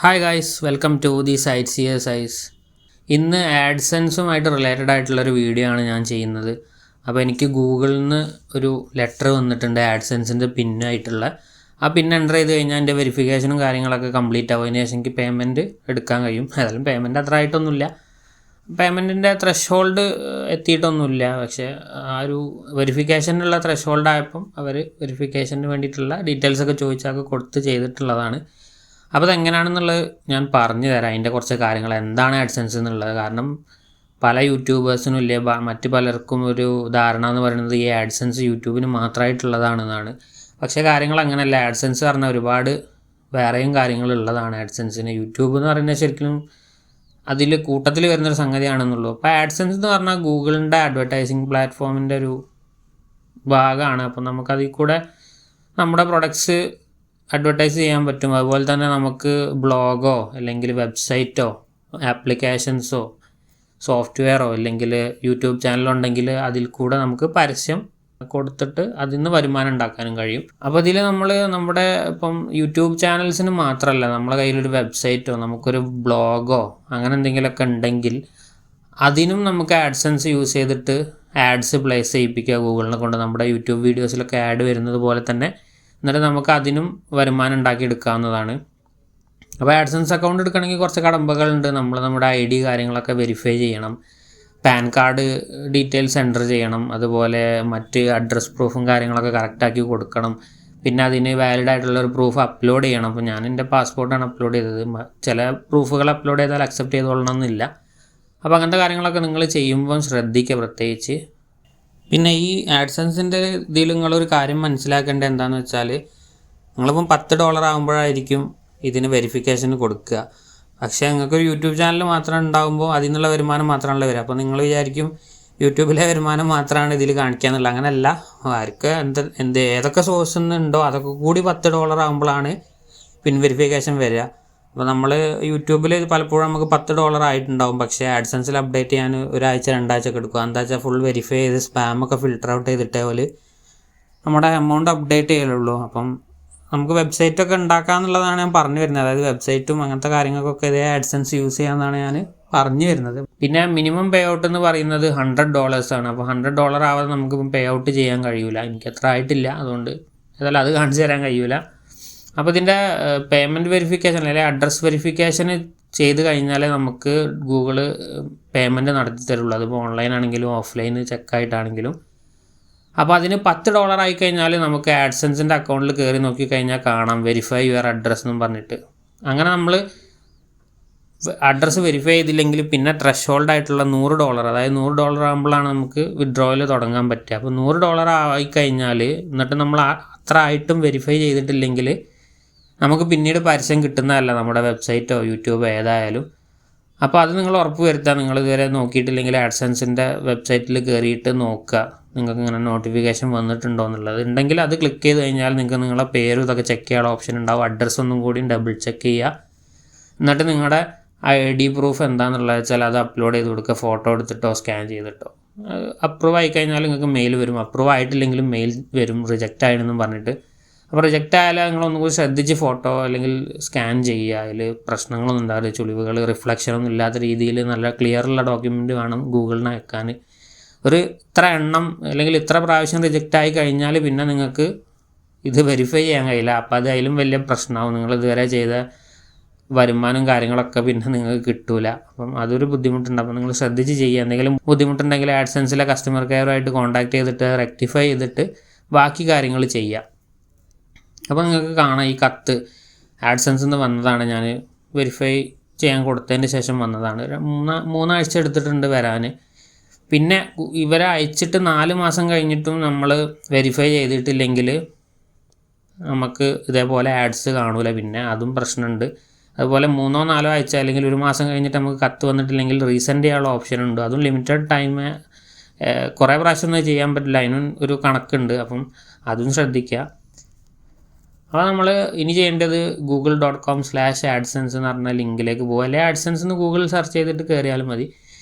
Hi guys, welcome to the site CSIs. ഇന്ന് ആഡ്സെൻസുമായിട്ട് related ആയിട്ടുള്ളൊരു video ആണ് ഞാൻ ചെയ്യുന്നത്. അപ്പോൾ എനിക്ക് ഗൂഗിളിൽ നിന്ന് ഒരു ലെറ്റർ വന്നിട്ടുണ്ട് ആഡ്സെൻസിൻ്റെ പിന്നായിട്ടുള്ള. ആ പിൻ എൻ്റർ ചെയ്ത് കഴിഞ്ഞാൽ എൻ്റെ വെരിഫിക്കേഷനും കാര്യങ്ങളൊക്കെ കംപ്ലീറ്റ് ആവും. അതിന് ശേഷം എനിക്ക് പേയ്മെൻറ്റ് എടുക്കാൻ കഴിയും. ഏതായാലും പേയ്മെൻറ്റ് അത്ര ആയിട്ടൊന്നുമില്ല, പേയ്മെൻറ്റിൻ്റെ ത്രെഷ് എത്തിയിട്ടൊന്നുമില്ല. പക്ഷേ ആ ഒരു വെരിഫിക്കേഷനുള്ള ത്രെഷ് ആയപ്പം അവർ വെരിഫിക്കേഷന് വേണ്ടിയിട്ടുള്ള ഡീറ്റെയിൽസൊക്കെ ചോദിച്ചൊക്കെ കൊടുത്ത് ചെയ്തിട്ടുള്ളതാണ്. അപ്പോൾ അതെങ്ങനെയാണെന്നുള്ളത് ഞാൻ പറഞ്ഞു തരാം. അതിൻ്റെ കുറച്ച് കാര്യങ്ങൾ എന്താണ് ആഡ്സെൻസ് എന്നുള്ളത്. കാരണം പല യൂട്യൂബേഴ്സിനും ഇല്ലേ, മറ്റ് പലർക്കും ഒരു ധാരണ എന്ന് പറയുന്നത് ഈ ആഡ്സെൻസ് യൂട്യൂബിന് മാത്രമായിട്ടുള്ളതാണെന്നാണ്. പക്ഷേ കാര്യങ്ങൾ അങ്ങനെയല്ല. ആഡ്സെൻസ് പറഞ്ഞാൽ ഒരുപാട് വേറെയും കാര്യങ്ങളുള്ളതാണ് ആഡ്സെൻസിന്. യൂട്യൂബ് എന്ന് പറയുന്നത് ശരിക്കും അതിൽ കൂട്ടത്തിൽ വരുന്നൊരു സംഗതിയാണെന്നുള്ളൂ. അപ്പോൾ ആഡ്സെൻസ് എന്ന് പറഞ്ഞാൽ ഗൂഗിളിൻ്റെ അഡ്വർടൈസിങ് പ്ലാറ്റ്ഫോമിൻ്റെ ഒരു ഭാഗമാണ്. അപ്പം നമുക്കതിൽ കൂടെ നമ്മുടെ പ്രൊഡക്ട്സ് അഡ്വർടൈസ് ചെയ്യാൻ പറ്റും. അതുപോലെ തന്നെ നമുക്ക് ബ്ലോഗോ അല്ലെങ്കിൽ വെബ്സൈറ്റോ ആപ്ലിക്കേഷൻസോ സോഫ്റ്റ്വെയറോ അല്ലെങ്കിൽ യൂട്യൂബ് ചാനലുണ്ടെങ്കിൽ അതിൽ കൂടെ നമുക്ക് പരസ്യം കൊടുത്തിട്ട് അതിൽ നിന്ന് വരുമാനം ഉണ്ടാക്കാനും കഴിയും. അപ്പോൾ ഇതിൽ നമ്മുടെ ഇപ്പം യൂട്യൂബ് ചാനൽസിന് മാത്രമല്ല, നമ്മുടെ കയ്യിലൊരു വെബ്സൈറ്റോ നമുക്കൊരു ബ്ലോഗോ അങ്ങനെ എന്തെങ്കിലുമൊക്കെ ഉണ്ടെങ്കിൽ അതിനും നമുക്ക് ആഡ്സെൻസ് യൂസ് ചെയ്തിട്ട് ആഡ്സ് പ്ലേസ് ചെയ്യിപ്പിക്കുക ഗൂഗിളിനെ കൊണ്ട്. നമ്മുടെ യൂട്യൂബ് വീഡിയോസിലൊക്കെ ആഡ് വരുന്നത് പോലെ തന്നെ എന്നിട്ട് നമുക്ക് അതിനും വരുമാനം ഉണ്ടാക്കിയെടുക്കാവുന്നതാണ്. അപ്പോൾ ആഡ്സെൻസ് അക്കൗണ്ട് എടുക്കണമെങ്കിൽ കുറച്ച് കടമ്പകളുണ്ട്. നമ്മുടെ ID കാര്യങ്ങളൊക്കെ വെരിഫൈ ചെയ്യണം, പാൻ കാർഡ് ഡീറ്റെയിൽസ് എൻ്റർ ചെയ്യണം, അതുപോലെ മറ്റ് അഡ്രസ് പ്രൂഫും കാര്യങ്ങളൊക്കെ കറക്റ്റാക്കി കൊടുക്കണം. പിന്നെ അതിന് വാലിഡ് ആയിട്ടുള്ളൊരു പ്രൂഫ് അപ്ലോഡ് ചെയ്യണം. അപ്പോൾ ഞാൻ എൻ്റെ പാസ്പോർട്ടാണ് അപ്ലോഡ് ചെയ്തത്. ചില പ്രൂഫുകൾ അപ്ലോഡ് ചെയ്താൽ അക്സെപ്റ്റ് ചെയ്തോളണമെന്നില്ല. അപ്പോൾ അങ്ങനത്തെ കാര്യങ്ങളൊക്കെ നിങ്ങൾ ചെയ്യുമ്പം ശ്രദ്ധിക്കുക പ്രത്യേകിച്ച്. പിന്നെ ഈ ആഡ്സെൻസിൻ്റെ ഇതിൽ നിങ്ങളൊരു കാര്യം മനസ്സിലാക്കേണ്ടത് എന്താണെന്ന് വെച്ചാൽ, നിങ്ങളിപ്പം $10 ആകുമ്പോഴായിരിക്കും ഇതിന് വെരിഫിക്കേഷന് കൊടുക്കുക. പക്ഷേ നിങ്ങൾക്കൊരു യൂട്യൂബ് ചാനൽ മാത്രം ഉണ്ടാകുമ്പോൾ അതിൽ നിന്നുള്ള വരുമാനം മാത്രമാണല്ലോ വരിക. അപ്പോൾ നിങ്ങൾ വിചാരിക്കും യൂട്യൂബിലെ വരുമാനം മാത്രമാണ് ഇതിൽ കാണിക്കുക എന്നുള്ളത്. അങ്ങനെയല്ല. ആർക്ക് ഏതൊക്കെ സോഴ്സിൽ നിന്നുണ്ടോ അതൊക്കെ കൂടി $10 ആകുമ്പോഴാണ് പിൻ വെരിഫിക്കേഷൻ വരിക. അപ്പോൾ നമ്മൾ യൂട്യൂബിൽ പലപ്പോഴും നമുക്ക് $10 ആയിട്ടുണ്ടാവും. പക്ഷേ ആഡ്സെൻസിൽ അപ്ഡേറ്റ് ചെയ്യാൻ ഒരാഴ്ച 2 ആഴ്ച ഒക്കെ എടുക്കും. എന്താ വെച്ചാൽ ഫുൾ വെരിഫൈ ചെയ്ത് സ്പാമൊക്കെ ഫിൽട്ടർ ഔട്ട് ചെയ്തിട്ടേ പോലെ നമ്മുടെ എമൗണ്ട് അപ്ഡേറ്റ് ചെയ്യുള്ളൂ. അപ്പം നമുക്ക് വെബ്സൈറ്റൊക്കെ ഉണ്ടാക്കാമെന്നുള്ളതാണ് ഞാൻ പറഞ്ഞു വരുന്നത്. അതായത് വെബ്സൈറ്റും അങ്ങനത്തെ കാര്യങ്ങൾക്കൊക്കെ ഇതേ ആഡ്സെൻസ് യൂസ് ചെയ്യാമെന്നാണ് ഞാൻ പറഞ്ഞു വരുന്നത്. പിന്നെ മിനിമം പേ ഔട്ട് എന്ന് പറയുന്നത് $100 ആണ്. അപ്പോൾ $100 ആവാതെ നമുക്കിപ്പം പേ ഔട്ട് ചെയ്യാൻ കഴിയില്ല. എനിക്ക് അത്ര ആയിട്ടില്ല, അതുകൊണ്ട് ഏതായാലും അത് കാണിച്ചു തരാൻ കഴിയില്ല. അപ്പോൾ ഇതിൻ്റെ പേയ്മെൻറ്റ് വെരിഫിക്കേഷൻ അല്ലെങ്കിൽ അഡ്രസ് വെരിഫിക്കേഷൻ ചെയ്ത് കഴിഞ്ഞാലേ നമുക്ക് ഗൂഗിൾ പേയ്മെൻറ്റ് നടത്തി തരുള്ളൂ. അതിപ്പോൾ ഓൺലൈൻ ആണെങ്കിലും ഓഫ്ലൈൻ ചെക്കായിട്ടാണെങ്കിലും. അപ്പോൾ അതിന് $10 ആയിക്കഴിഞ്ഞാൽ നമുക്ക് ആഡ്സെൻസിൻ്റെ അക്കൗണ്ടിൽ കയറി നോക്കിക്കഴിഞ്ഞാൽ കാണാം വെരിഫൈ യുവർ അഡ്രസ് എന്നും പറഞ്ഞിട്ട്. അങ്ങനെ നമ്മൾ അഡ്രസ്സ് വെരിഫൈ ചെയ്തില്ലെങ്കിൽ പിന്നെ ത്രെഷ് ആയിട്ടുള്ള $100, അതായത് $100 ആകുമ്പോഴാണ് നമുക്ക് വിഡ്രോയിൽ തുടങ്ങാൻ പറ്റുക. അപ്പോൾ $100 ആയിക്കഴിഞ്ഞാൽ എന്നിട്ട് നമ്മൾ അത്ര ആയിട്ടും വെരിഫൈ ചെയ്തിട്ടില്ലെങ്കിൽ നമുക്ക് പിന്നീട് പരസ്യം കിട്ടുന്നതല്ല നമ്മുടെ വെബ്സൈറ്റോ യൂട്യൂബോ ഏതായാലും. അപ്പോൾ അത് നിങ്ങൾ ഉറപ്പ് വരുത്തുക. നിങ്ങൾ ഇതുവരെ നോക്കിയിട്ടില്ലെങ്കിൽ ആഡ്സെൻസിൻ്റെ വെബ്സൈറ്റിൽ കയറിയിട്ട് നോക്കുക നിങ്ങൾക്ക് ഇങ്ങനെ നോട്ടിഫിക്കേഷൻ വന്നിട്ടുണ്ടോ എന്നുള്ളത്. ഉണ്ടെങ്കിൽ അത് ക്ലിക്ക് ചെയ്ത് കഴിഞ്ഞാൽ നിങ്ങൾക്ക് നിങ്ങളുടെ പേരും ഇതൊക്കെ ചെക്ക് ചെയ്യാനുള്ള ഓപ്ഷൻ ഉണ്ടാവും. അഡ്രസ്സ് ഒന്നും കൂടി ഡബിൾ ചെക്ക് ചെയ്യുക. എന്നിട്ട് നിങ്ങളുടെ ID പ്രൂഫ് എന്താണെന്നുള്ളത് വെച്ചാൽ അത് അപ്ലോഡ് ചെയ്ത് കൊടുക്കുക. ഫോട്ടോ എടുത്തിട്ടോ സ്കാൻ ചെയ്തിട്ടോ. അപ്രൂവ് ആയിക്കഴിഞ്ഞാൽ നിങ്ങൾക്ക് മെയിൽ വരും. അപ്രൂവ് ആയിട്ടില്ലെങ്കിലും മെയിൽ വരും റിജക്റ്റ് ആയെന്നും പറഞ്ഞിട്ട്. അപ്പോൾ റിജക്റ്റ് ആയാലും നിങ്ങളൊന്നും കൂടി ശ്രദ്ധിച്ച് ഫോട്ടോ അല്ലെങ്കിൽ സ്കാൻ ചെയ്യുക. അതിൽ പ്രശ്നങ്ങളൊന്നും ഉണ്ടാവില്ല, ചുളിവുകൾ റിഫ്ലക്ഷനൊന്നും ഇല്ലാത്ത രീതിയിൽ നല്ല ക്ലിയറുള്ള ഡോക്യുമെൻ്റ് വേണം ഗൂഗിളിന് അയക്കാൻ. ഒരു ഇത്ര എണ്ണം അല്ലെങ്കിൽ ഇത്ര പ്രാവശ്യം റിജക്റ്റ് ആയി കഴിഞ്ഞാൽ പിന്നെ നിങ്ങൾക്ക് ഇത് വെരിഫൈ ചെയ്യാൻ കഴിയില്ല. അപ്പോൾ അത് അതിലും വലിയ പ്രശ്നമാവും. നിങ്ങൾ ഇതുവരെ ചെയ്ത വരുമാനം കാര്യങ്ങളൊക്കെ പിന്നെ നിങ്ങൾക്ക് കിട്ടില്ല. അപ്പം അതൊരു ബുദ്ധിമുട്ടുണ്ട്. അപ്പോൾ നിങ്ങൾ ശ്രദ്ധിച്ച് ചെയ്യുക. എന്തെങ്കിലും ബുദ്ധിമുട്ടുണ്ടെങ്കിൽ ആഡ്സെൻസിലെ കസ്റ്റമർ കെയറുമായിട്ട് കോൺടാക്ട് ചെയ്തിട്ട് റെക്ടിഫൈ ചെയ്തിട്ട് ബാക്കി കാര്യങ്ങൾ ചെയ്യുക. അപ്പോൾ നിങ്ങൾക്ക് കാണാം ഈ കത്ത് ആഡ്സെൻസിൽ നിന്ന് വന്നതാണ്. ഞാൻ വെരിഫൈ ചെയ്യാൻ കൊടുത്തതിന് ശേഷം വന്നതാണ്. 3 ആഴ്ച എടുത്തിട്ടുണ്ട് വരാൻ. പിന്നെ ഇവരെ അയച്ചിട്ട് 4 മാസം കഴിഞ്ഞിട്ടും നമ്മൾ വെരിഫൈ ചെയ്തിട്ടില്ലെങ്കിൽ നമുക്ക് ഇതേപോലെ ആഡ്സ് കാണൂല. പിന്നെ അതും പ്രശ്നമുണ്ട്. അതുപോലെ 3-4 ആഴ്ച അല്ലെങ്കിൽ 1 മാസം കഴിഞ്ഞിട്ട് നമുക്ക് കത്ത് വന്നിട്ടില്ലെങ്കിൽ റീസെൻഡ് ചെയ്യാനുള്ള ഓപ്ഷൻ ഉണ്ട്. അതും ലിമിറ്റഡ് ടൈം, കുറേ പ്രാവശ്യം ഒന്നും ചെയ്യാൻ പറ്റില്ല. അതിനും ഒരു കണക്കുണ്ട്. അപ്പം അതും ശ്രദ്ധിക്കുക. അപ്പോൾ നമ്മൾ ഇനി ചെയ്യേണ്ടത് google.com/AdSense എന്ന് പറഞ്ഞ ലിങ്കിലേക്ക് പോകുക. അല്ലെങ്കിൽ AdSense എന്ന് ഗൂഗിൾ സെർച്ച് ചെയ്തിട്ട് കയറിയാലും മതി.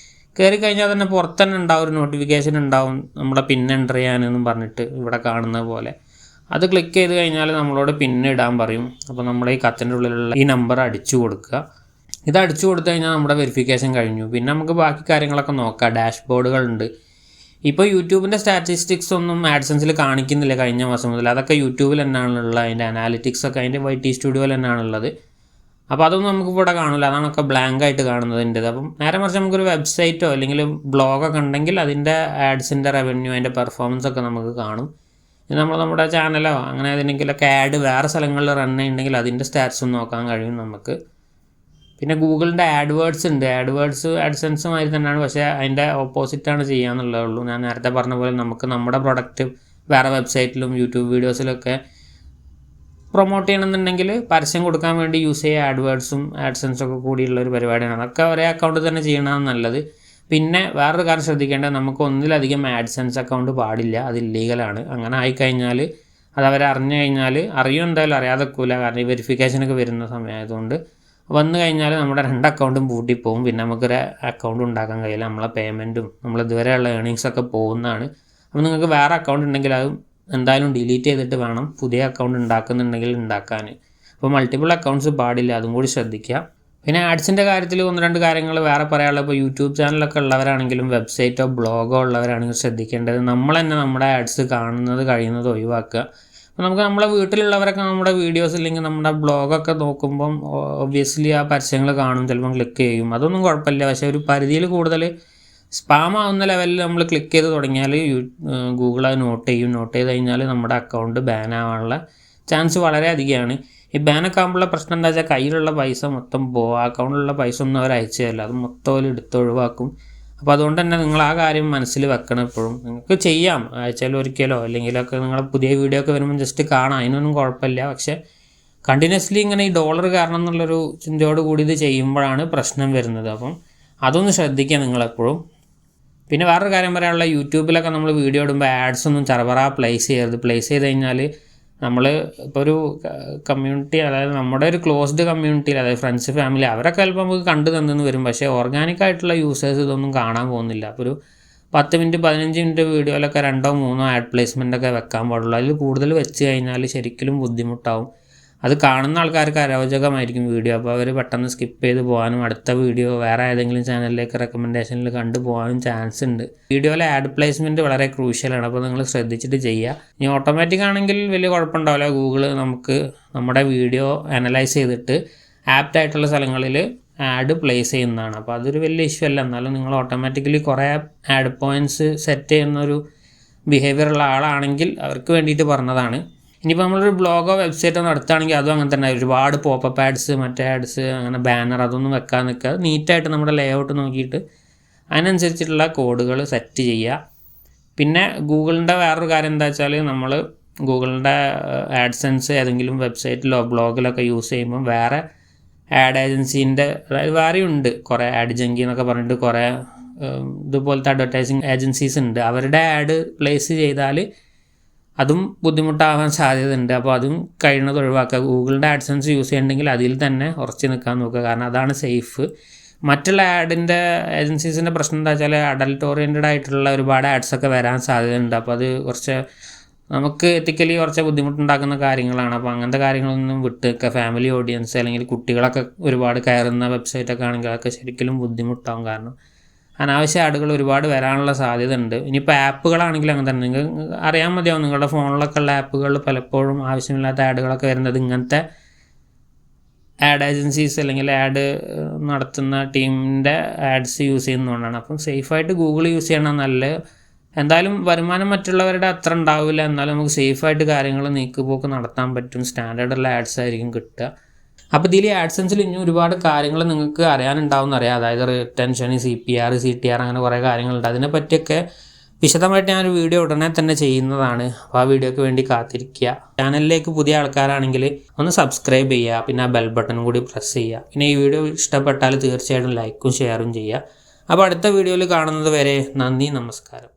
കയറി കഴിഞ്ഞാൽ തന്നെ പുറത്ത് തന്നെ ഉണ്ടാവും ഒരു നോട്ടിഫിക്കേഷൻ ഉണ്ടാവും നമ്മുടെ പിൻ എൻ്റർ ചെയ്യാനെന്നും പറഞ്ഞിട്ട് ഇവിടെ കാണുന്ന പോലെ. അത് ക്ലിക്ക് ചെയ്ത് കഴിഞ്ഞാൽ നമ്മളോട് പിന്നെ ഇടാൻ പറയും. അപ്പോൾ നമ്മൾ ഈ കത്തിൻ്റെ ഉള്ളിലുള്ള ഈ നമ്പർ അടിച്ചു കൊടുക്കുക. ഇത് അടിച്ചു കൊടുത്തു കഴിഞ്ഞാൽ നമ്മുടെ വെരിഫിക്കേഷൻ കഴിഞ്ഞു. പിന്നെ നമുക്ക് ബാക്കി കാര്യങ്ങളൊക്കെ നോക്കാം. ഡാഷ്ബോർഡുകളുണ്ട്. ഇപ്പോൾ യൂട്യൂബിൻ്റെ സ്റ്റാറ്റിസ്റ്റിക്സ് ഒന്നും ആഡ്സെൻസിൽ കാണിക്കുന്നില്ല കഴിഞ്ഞ മാസം മുതൽ. അതൊക്കെ യൂട്യൂബിൽ തന്നെയാണുള്ളത്. അതിൻ്റെ അനാലിറ്റിക്സ് ഒക്കെ അതിൻ്റെ YT സ്റ്റുഡിയോയിൽ തന്നെയാണുള്ളത്. അപ്പോൾ അതൊന്നും നമുക്കിപ്പോൾ ഇവിടെ കാണില്ല. അതാണൊക്കെ ബ്ലാങ്ക് ആയിട്ട് കാണുന്നതിൻ്റെത്. അപ്പം നേരെ മറിച്ച് നമുക്കൊരു വെബ്സൈറ്റോ അല്ലെങ്കിൽ ബ്ലോഗൊക്കെ ഉണ്ടെങ്കിൽ അതിൻ്റെ ആഡ്സിൻ്റെ റവന്യൂ, അതിൻ്റെ പെർഫോമൻസ് ഒക്കെ നമുക്ക് കാണും. നമ്മുടെ ചാനലോ അങ്ങനെ ഏതെങ്കിലുമൊക്കെ ആഡ് വേറെ സ്ഥലങ്ങളിൽ റൺ ചെയ്യുന്നുണ്ടെങ്കിൽ അതിൻ്റെ സ്റ്റാറ്റ്സും നോക്കാൻ കഴിയും നമുക്ക്. പിന്നെ ഗൂഗിളിൻ്റെ ആഡ്വേർഡ്സ് ഉണ്ട്. ആഡ്സെൻസുമായി തന്നെയാണ്, പക്ഷേ അതിൻ്റെ ഓപ്പോസിറ്റാണ് ചെയ്യാന്നുള്ളതേ ഉള്ളൂ. ഞാൻ നേരത്തെ പറഞ്ഞ പോലെ നമുക്ക് നമ്മുടെ പ്രൊഡക്റ്റ് വേറെ വെബ്സൈറ്റിലും യൂട്യൂബ് വീഡിയോസിലൊക്കെ പ്രൊമോട്ട് ചെയ്യണമെന്നുണ്ടെങ്കിൽ പരസ്യം കൊടുക്കാൻ വേണ്ടി യൂസ് ചെയ്യുക ആഡ്വേർഡ്സും ആഡ്സെൻസൊക്കെ കൂടിയുള്ളൊരു പരിപാടിയാണ്. അതൊക്കെ ഒരേ അക്കൗണ്ടിൽ തന്നെ ചെയ്യണമെന്ന് നല്ലത്. പിന്നെ വേറൊരു കാര്യം ശ്രദ്ധിക്കേണ്ടത്, നമുക്ക് ഒന്നിലധികം ആഡ്സെൻസ് അക്കൗണ്ട് പാടില്ല. അത് ഇല്ലീഗലാണ്. അങ്ങനെ ആയിക്കഴിഞ്ഞാൽ അത് അവർ അറിഞ്ഞു കഴിഞ്ഞാൽ, അറിയും എന്തായാലും അറിയാതെ വെക്കില്ല, കാരണം ഈ വെരിഫിക്കേഷനൊക്കെ വരുന്ന സമയമായതുകൊണ്ട് വന്നു കഴിഞ്ഞാൽ നമ്മുടെ 2 അക്കൗണ്ടും പൂട്ടിപ്പോവും. പിന്നെ നമുക്കൊരു അക്കൗണ്ട് ഉണ്ടാക്കാൻ കഴിയില്ല. നമ്മളെ പേയ്മെൻറ്റും നമ്മൾ ഇതുവരെയുള്ള ഏണിങ്സൊക്കെ പോകുന്നതാണ്. അപ്പോൾ നിങ്ങൾക്ക് വേറെ അക്കൗണ്ട് ഉണ്ടെങ്കിൽ അത് എന്തായാലും ഡിലീറ്റ് ചെയ്തിട്ട് വേണം പുതിയ അക്കൗണ്ട് ഉണ്ടാക്കുന്നുണ്ടെങ്കിൽ ഉണ്ടാക്കാൻ. അപ്പോൾ മൾട്ടിപ്പിൾ അക്കൗണ്ട്സ് പാടില്ല, അതും കൂടി ശ്രദ്ധിക്കുക. പിന്നെ ആഡ്സിൻ്റെ കാര്യത്തിൽ 1-2 കാര്യങ്ങൾ വേറെ പറയാനുള്ളത്, ഇപ്പോൾ യൂട്യൂബ് ചാനലൊക്കെ ഉള്ളവരാണെങ്കിലും വെബ്സൈറ്റോ ബ്ലോഗോ ഉള്ളവരാണെങ്കിലും ശ്രദ്ധിക്കേണ്ടത്, നമ്മൾ തന്നെ നമ്മുടെ ആഡ്സ് കഴിയുന്നത് ഒഴിവാക്കുക. അപ്പോൾ നമുക്ക് നമ്മളെ വീട്ടിലുള്ളവരൊക്കെ നമ്മുടെ വീഡിയോസ് ഇല്ലെങ്കിൽ നമ്മുടെ ബ്ലോഗൊക്കെ നോക്കുമ്പം ഒബ്വിയസ്ലി ആ പരസ്യങ്ങൾ കാണും, ചിലപ്പം ക്ലിക്ക് ചെയ്യും. അതൊന്നും കുഴപ്പമില്ല. പക്ഷേ ഒരു പരിധിയിൽ കൂടുതൽ സ്പാം ആവുന്ന ലെവലിൽ നമ്മൾ ക്ലിക്ക് ചെയ്ത് തുടങ്ങിയാൽ ഗൂഗിൾ അത് നോട്ട് ചെയ്ത് കഴിഞ്ഞാൽ നമ്മുടെ അക്കൗണ്ട് ബാൻ ആവാനുള്ള ചാൻസ് വളരെ അധികമാണ്. ഈ ബാനൊക്കെ ആകുമ്പോഴുള്ള പ്രശ്നം എന്താ വെച്ചാൽ കയ്യിലുള്ള പൈസ മൊത്തം പോകും. അക്കൗണ്ടിലുള്ള പൈസ ഒന്നും അവർ അയച്ചു തരില്ല, അത് മൊത്തം എടുത്തൊഴിവാക്കും. അപ്പോൾ അതുകൊണ്ട് തന്നെ നിങ്ങൾ ആ കാര്യം മനസ്സിൽ വെക്കണം എപ്പോഴും. നിങ്ങൾക്ക് ചെയ്യാം, ആഴ്ചയിൽ ഒരിക്കലോ അല്ലെങ്കിലൊക്കെ നിങ്ങൾ പുതിയ വീഡിയോ ഒക്കെ വരുമ്പോൾ ജസ്റ്റ് കാണാം, അതിനൊന്നും കുഴപ്പമില്ല. പക്ഷേ കണ്ടിന്യൂസ്ലി ഇങ്ങനെ ഈ ഡോളർ കാരണം എന്നുള്ളൊരു ചിന്തയോട് കൂടി ഇത് ചെയ്യുമ്പോഴാണ് പ്രശ്നം വരുന്നത്. അപ്പം അതൊന്ന് ശ്രദ്ധിക്കുക നിങ്ങളെപ്പോഴും. പിന്നെ വേറൊരു കാര്യം പറയാനുള്ള, യൂട്യൂബിലൊക്കെ നമ്മൾ വീഡിയോ ഇടുമ്പോൾ ആഡ്സ് ഒന്നും ചറവറ പ്ലേസ് ചെയ്യരുത്. പ്ലേസ് ചെയ്ത് കഴിഞ്ഞാൽ നമ്മൾ ഇപ്പോൾ ഒരു കമ്മ്യൂണിറ്റി, അതായത് നമ്മുടെ ഒരു ക്ലോസ്ഡ് കമ്മ്യൂണിറ്റിയിൽ, അതായത് ഫ്രണ്ട്സ് ഫാമിലി, അവരൊക്കെ ചിലപ്പോൾ നമുക്ക് കണ്ടു തന്നെന്ന് വരും. പക്ഷേ ഓർഗാനിക്കായിട്ടുള്ള യൂസേഴ്സ് ഇതൊന്നും കാണാൻ പോകുന്നില്ല. അപ്പോൾ ഒരു 10 മിനിറ്റ് 15 മിനിറ്റ് വീഡിയോയിലൊക്കെ 2-3 ആഡ് പ്ലേസ്മെൻ്റ് ഒക്കെ വെക്കാൻ പാടുള്ളൂ. അതിൽ കൂടുതൽ വെച്ച് കഴിഞ്ഞാൽ ശരിക്കും ബുദ്ധിമുട്ടാവും. അത് കാണുന്ന ആൾക്കാർക്ക് അരോചകമായിരിക്കും വീഡിയോ. അപ്പോൾ അവർ പെട്ടെന്ന് സ്കിപ്പ് ചെയ്ത് പോകാനും അടുത്ത വീഡിയോ വേറെ ഏതെങ്കിലും ചാനലിലേക്ക് റെക്കമെൻഡേഷനിൽ കണ്ടുപോകാനും ചാൻസ് ഉണ്ട്. വീഡിയോയിലെ ആഡ് പ്ലേസ്മെൻറ്റ് വളരെ ക്രൂഷ്യലാണ്. അപ്പോൾ നിങ്ങൾ ശ്രദ്ധിച്ചിട്ട് ചെയ്യുക. ഇനി ഓട്ടോമാറ്റിക് ആണെങ്കിൽ വലിയ കുഴപ്പമുണ്ടാവില്ല. ഗൂഗിൾ നമുക്ക് നമ്മുടെ വീഡിയോ അനലൈസ് ചെയ്തിട്ട് ആപ്റ്റായിട്ടുള്ള സ്ഥലങ്ങളിൽ ആഡ് പ്ലേസ് ചെയ്യുന്നതാണ്. അപ്പോൾ അതൊരു വലിയ ഇഷ്യൂ അല്ല. എന്നാലും നിങ്ങൾ ഓട്ടോമാറ്റിക്കലി കുറേ ആഡ് പോയിൻറ്റ്സ് സെറ്റ് ചെയ്യുന്നൊരു ബിഹേവിയർ ഉള്ള ആളാണെങ്കിൽ അവർക്ക് വേണ്ടിയിട്ട് പറഞ്ഞതാണ്. ഇനിയിപ്പോൾ നമ്മളൊരു ബ്ലോഗോ വെബ്സൈറ്റോ നടത്തുകയാണെങ്കിൽ അതും അങ്ങനെ തന്നെ. ഒരുപാട് പോപ്പപ്പ് ആഡ്സ്, മറ്റേ ആഡ്സ്, അങ്ങനെ ബാനർ അതൊന്നും വെക്കാൻ നിൽക്കുക. നീറ്റായിട്ട് നമ്മുടെ ലേഔട്ട് നോക്കിയിട്ട് അതിനനുസരിച്ചിട്ടുള്ള കോഡുകൾ സെറ്റ് ചെയ്യുക. പിന്നെ ഗൂഗിളിൻ്റെ വേറൊരു കാര്യം എന്താ വെച്ചാൽ, നമ്മൾ ഗൂഗിളിൻ്റെ ആഡ്സെൻസ് ഏതെങ്കിലും വെബ്സൈറ്റിലോ ബ്ലോഗിലൊക്കെ യൂസ് ചെയ്യുമ്പോൾ വേറെ ആഡ് ഏജൻസീൻ്റെ, അതായത് വേറെയുണ്ട് കുറേ ആഡ് ജങ്കി എന്നൊക്കെ പറഞ്ഞിട്ട് കുറേ ഇതുപോലത്തെ അഡ്വർടൈസിങ് ഏജൻസീസ് ഉണ്ട്. അവരുടെ ആഡ് പ്ലേസ് ചെയ്താൽ അതും ബുദ്ധിമുട്ടാവാൻ സാധ്യതയുണ്ട്. അപ്പോൾ അതും കഴിയുന്നത് ഒഴിവാക്കുക. ഗൂഗിളിൻ്റെ ആഡ്സെൻസ് യൂസ് ചെയ്യണമെങ്കിൽ അതിൽ തന്നെ ഉറച്ച് നിൽക്കാൻ നോക്കുക, കാരണം അതാണ് സേഫ്. മറ്റുള്ള ആഡിൻ്റെ ഏജൻസീസിൻ്റെ പ്രശ്നം എന്താ വെച്ചാൽ അഡൽട്ട് ഓറിയൻറ്റഡ് ആയിട്ടുള്ള ഒരുപാട് ആഡ്സൊക്കെ വരാൻ സാധ്യതയുണ്ട്. അപ്പോൾ അത് കുറച്ച് നമുക്ക് എത്തിക്കലി കുറച്ച് ബുദ്ധിമുട്ടുണ്ടാക്കുന്ന കാര്യങ്ങളാണ്. അപ്പോൾ അങ്ങനത്തെ കാര്യങ്ങളൊന്നും വിട്ട് നിൽക്കുക. ഫാമിലി ഓഡിയൻസ് അല്ലെങ്കിൽ കുട്ടികളൊക്കെ ഒരുപാട് കയറുന്ന വെബ്സൈറ്റൊക്കെ ആണെങ്കിൽ അതൊക്കെ ശരിക്കും ബുദ്ധിമുട്ടാവും, കാരണം അനാവശ്യ ആഡുകൾ ഒരുപാട് വരാനുള്ള സാധ്യത ഉണ്ട്. ഇനിയിപ്പോൾ ആപ്പുകളാണെങ്കിലും അങ്ങനെ തന്നെ. നിങ്ങൾക്ക് അറിയാൻ മതിയാവും, നിങ്ങളുടെ ഫോണിലൊക്കെ ഉള്ള ആപ്പുകളിൽ പലപ്പോഴും ആവശ്യമില്ലാത്ത ആഡുകളൊക്കെ വരുന്നത് ഇങ്ങനത്തെ ആഡ് ഏജൻസീസ് അല്ലെങ്കിൽ ആഡ് നടത്തുന്ന ടീമിൻ്റെ ആഡ്സ് യൂസ് ചെയ്യുന്നതുകൊണ്ടാണ്. അപ്പം സേഫായിട്ട് ഗൂഗിൾ യൂസ് ചെയ്യണം നല്ലത്. എന്തായാലും വരുമാനം മറ്റുള്ളവരുടെ അത്ര ഉണ്ടാവില്ല, എന്നാലും നമുക്ക് സേഫായിട്ട് കാര്യങ്ങൾ നീക്കുപോക്ക് നടത്താൻ പറ്റും. സ്റ്റാൻഡേർഡുള്ള ആഡ്സ് ആയിരിക്കും കിട്ടുക. അപ്പോൾ ഇതിൽ ആഡ്സെൻസിൽ ഇനി ഒരുപാട് കാര്യങ്ങൾ നിങ്ങൾക്ക് അറിയാനുണ്ടാവുമെന്ന് അറിയാം. അതായത് റിട്ടൻഷൻ, CPR, CTR, അങ്ങനെ കുറേ കാര്യങ്ങളുണ്ട്. അതിനെപ്പറ്റിയൊക്കെ വിശദമായിട്ട് ഞാനൊരു വീഡിയോ ഉടനെ തന്നെ ചെയ്യുന്നതാണ്. അപ്പോൾ ആ വീഡിയോയ്ക്ക് വേണ്ടി കാത്തിരിക്കുക. ചാനലിലേക്ക് പുതിയ ആൾക്കാരാണെങ്കിൽ ഒന്ന് സബ്സ്ക്രൈബ് ചെയ്യുക, പിന്നെ ആ ബെൽ ബട്ടൺ കൂടി പ്രസ് ചെയ്യുക. പിന്നെ ഈ വീഡിയോ ഇഷ്ടപ്പെട്ടാൽ തീർച്ചയായിട്ടും ലൈക്കും ഷെയറും ചെയ്യുക. അപ്പോൾ അടുത്ത വീഡിയോയിൽ കാണുന്നത് വരെ നന്ദി, നമസ്കാരം.